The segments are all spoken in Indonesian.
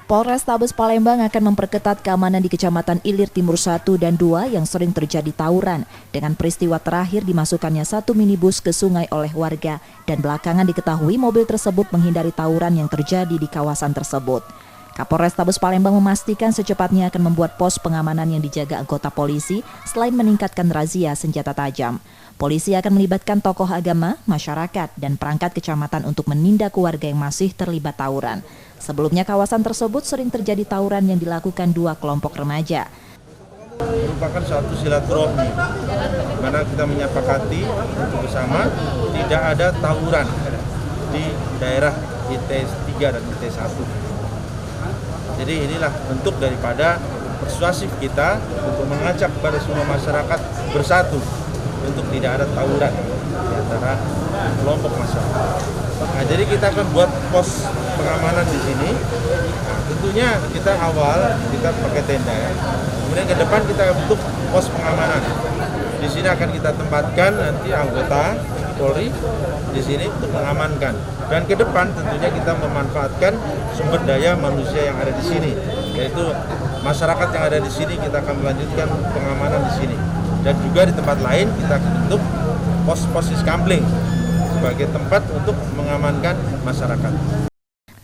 Polrestabes Palembang akan memperketat keamanan di Kecamatan Ilir Timur 1 dan 2 yang sering terjadi tawuran dengan peristiwa terakhir dimasukkannya satu minibus ke sungai oleh warga dan belakangan diketahui mobil tersebut menghindari tawuran yang terjadi di kawasan tersebut. Kapolrestabes Palembang memastikan secepatnya akan membuat pos pengamanan yang dijaga anggota polisi selain meningkatkan razia senjata tajam. Polisi akan melibatkan tokoh agama, masyarakat, dan perangkat kecamatan untuk menindak warga yang masih terlibat tawuran. Sebelumnya kawasan tersebut sering terjadi tawuran yang dilakukan dua kelompok remaja. Merupakan suatu silaturahmi, karena kita menyepakati untuk bersama tidak ada tawuran di daerah IT 3 dan IT 1. Jadi inilah bentuk daripada persuasif kita untuk mengajak pada semua masyarakat bersatu untuk tidak ada tawuran di antara kelompok masyarakat. Nah, jadi kita akan buat pos pengamanan di sini. Nah, tentunya kita awal kita pakai tenda ya. Kemudian ke depan kita bentuk pos pengamanan. Di sini akan kita tempatkan nanti anggota Polri di sini untuk mengamankan. Dan ke depan tentunya kita memanfaatkan sumber daya manusia yang ada di sini, yaitu masyarakat yang ada di sini. Kita akan melanjutkan pengamanan di sini. Dan juga di tempat lain kita bentuk pos-pos Siskampling sebagai tempat untuk mengamankan masyarakat.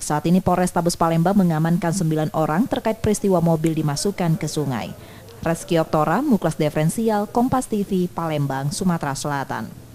Saat ini Polrestabes Palembang mengamankan 9 orang terkait peristiwa mobil dimasukkan ke sungai. Reski Oktora, Muklas Diferensial, Kompas TV, Palembang, Sumatera Selatan.